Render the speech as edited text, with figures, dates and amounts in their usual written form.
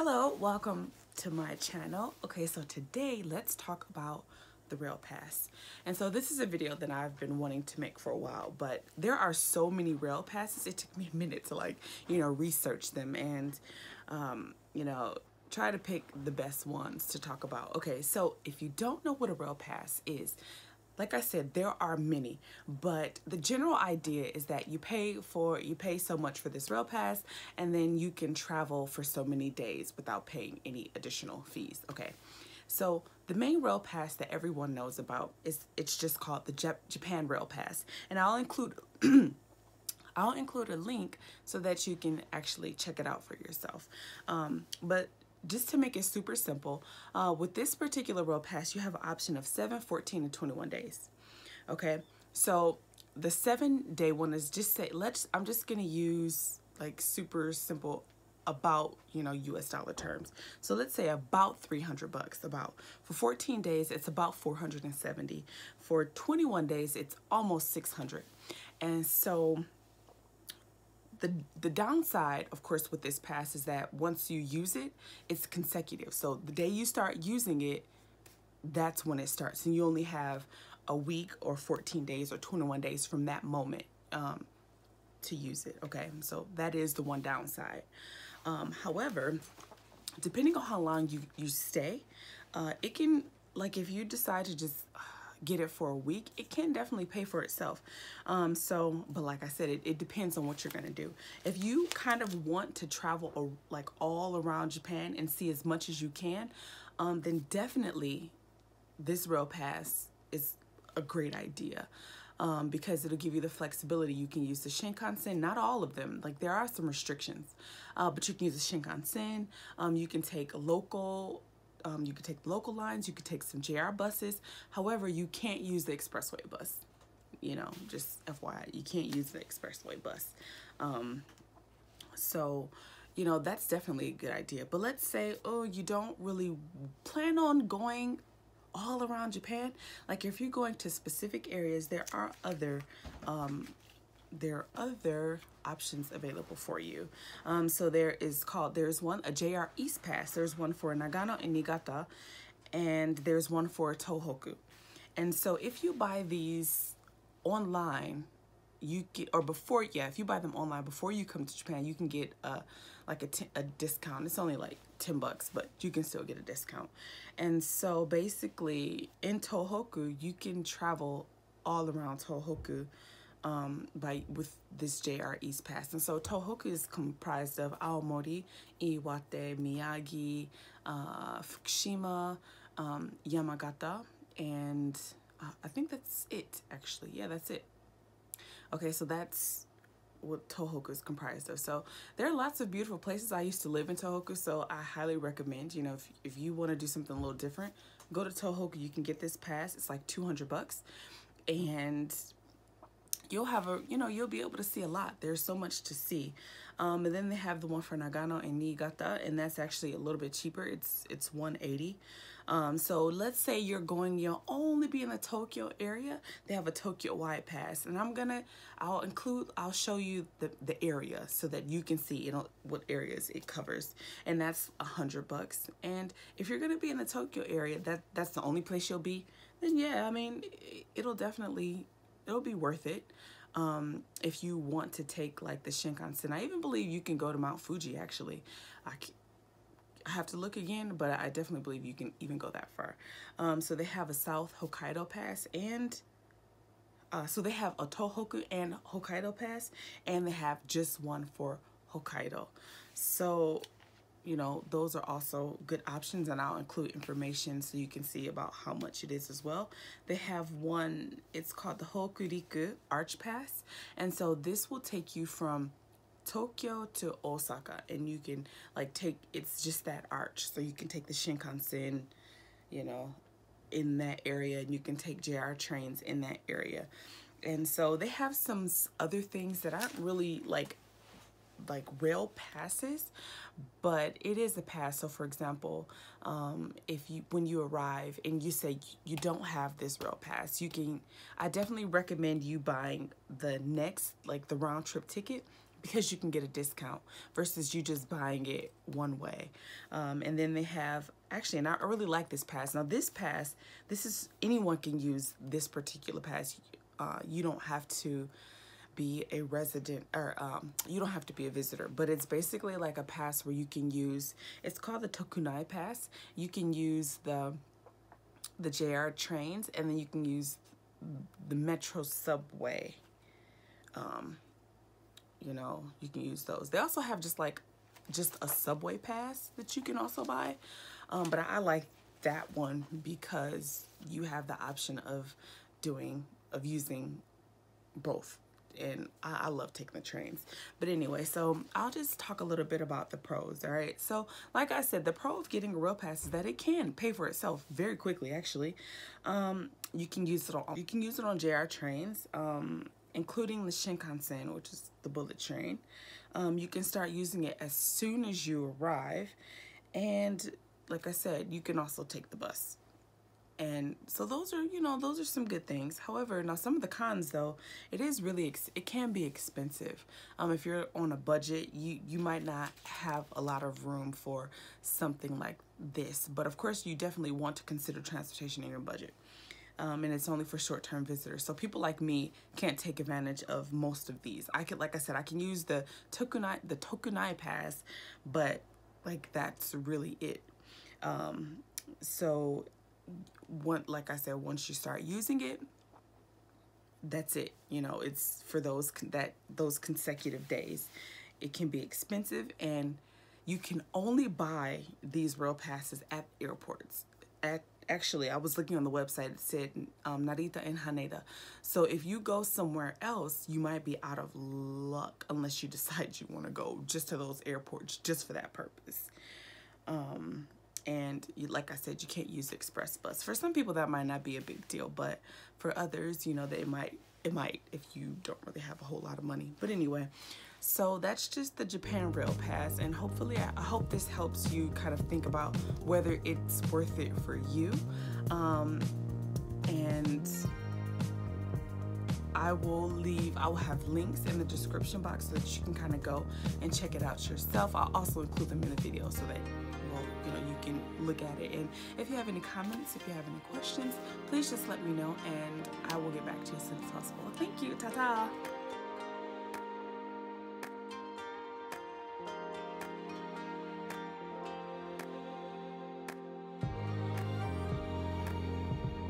Hello, welcome to my channel. Okay, so today let's talk about the Rail Pass. And so this is a video that I've been wanting to make for a while, but there are so many Rail Passes. It took me a minute to research them and, try to pick the best ones to talk about. Okay, so if you don't know what a Rail Pass is, like I said, there are many, but the general idea is that you pay so much for this rail pass, and then you can travel for so many days without paying any additional fees. Okay, so the main rail pass that everyone knows about it's just called the Japan Rail Pass, and I'll include a link so that you can actually check it out for yourself. But just to make it super simple, with this particular rail pass, you have an option of 7, 14, and 21 days. Okay, so the 7-day one is I'm just gonna use like super simple about US dollar terms. So let's say about 300 bucks. For 14 days it's about 470. For 21 days it's almost 600. And so the downside, of course, with this pass is that once you use it, it's consecutive. So the day you start using it, that's when it starts. And you only have a week or 14 days or 21 days from that moment to use it. Okay, so that is the one downside. However, depending on how long you stay, it can, like if you decide to just get it for a week, it can definitely pay for itself. But like I said, it depends on what you're gonna do. If you kind of want to travel like all around Japan and see as much as you can, then definitely this rail pass is a great idea. Because it'll give you the flexibility. You can use the Shinkansen, not all of them, like there are some restrictions, but you can use the Shinkansen. You can take local lines, you could take some JR buses. However, you can't use the expressway bus. Just FYI, you can't use the expressway bus. That's definitely a good idea. But let's say, you don't really plan on going all around Japan. Like if you're going to specific areas, there are other options available for you. So there's one, a JR East Pass. There's one for Nagano and Niigata, and there's one for Tohoku. And so if you buy these online, if you buy them online before you come to Japan, you can get a discount. It's only like 10 bucks, but you can still get a discount. And so basically in Tohoku, you can travel all around Tohoku with this JR East Pass. And so Tohoku is comprised of Aomori, Iwate, Miyagi, Fukushima, Yamagata, and I think that's it, actually. Yeah, that's it. Okay, so that's what Tohoku is comprised of. So there are lots of beautiful places. I used to live in Tohoku, so I highly recommend, if you want to do something a little different, go to Tohoku. You can get this pass. It's like 200 bucks. And you'll have you'll be able to see a lot. There's so much to see. And then they have the one for Nagano and Niigata, and that's actually a little bit cheaper. It's 180. So let's say you'll only be in the Tokyo area. They have a Tokyo wide pass, and I'll show you the area so that you can see what areas it covers, and that's 100 bucks. And if you're gonna be in the Tokyo area, that's the only place you'll be, then yeah, I mean, it'll be worth it. If you want to take like the Shinkansen. I even believe you can go to Mount Fuji, actually. I have to look again, but I definitely believe you can even go that far. So they have a South Hokkaido Pass, and so they have a Tohoku and Hokkaido Pass, and they have just one for Hokkaido. So those are also good options, and I'll include information so you can see about how much it is as well. They have one, it's called the Hokuriku Arch Pass, and so this will take you from Tokyo to Osaka, and you can it's just that arch, so you can take the Shinkansen, in that area, and you can take JR trains in that area. And so they have some other things that aren't really like rail passes, but it is a pass. So for example, when you arrive and you say you don't have this rail pass, I definitely recommend you buying the round trip ticket, because you can get a discount versus you just buying it one way. And then they have, actually, and I really like this pass. Now this pass, anyone can use this particular pass. You don't have to be a resident, or you don't have to be a visitor, but it's basically like a pass where you can use, it's called the Tokunai pass. You can use the JR trains, and then you can use the Metro subway. You know, you can use those. They also have just a subway pass that you can also buy, but I like that one because you have the option of using both. And I love taking the trains. But anyway, so I'll just talk a little bit about the pros, all right? So like I said, the pro of getting a rail pass is that it can pay for itself very quickly, actually. You can use it on JR trains, including the Shinkansen, which is the bullet train. You can start using it as soon as you arrive. And like I said, you can also take the bus. And so those are some good things. However, now some of the cons though, it can be expensive. If you're on a budget, you might not have a lot of room for something like this. But of course, you definitely want to consider transportation in your budget. And it's only for short-term visitors. So people like me can't take advantage of most of these. Like I said, I can use the Tokunai pass, but like that's really it. Like I said, once you start using it, that's it. You know, it's for those consecutive days. It can be expensive, and you can only buy these rail passes at airports. Actually, I was looking on the website. It said Narita and Haneda. So if you go somewhere else, you might be out of luck unless you decide you want to go just to those airports just for that purpose. And like I said, you can't use express bus. For some people, that might not be a big deal, but for others, you know, it might if you don't really have a whole lot of money. But anyway, so that's just the Japan Rail Pass, and hopefully, I hope this helps you kind of think about whether it's worth it for you. And I will have links in the description box so that you can kind of go and check it out yourself. I'll also include them in the video so that you can look at it. And if you have any comments, if you have any questions, please just let me know, and I will get back to you as soon as possible. Thank you. Ta-ta.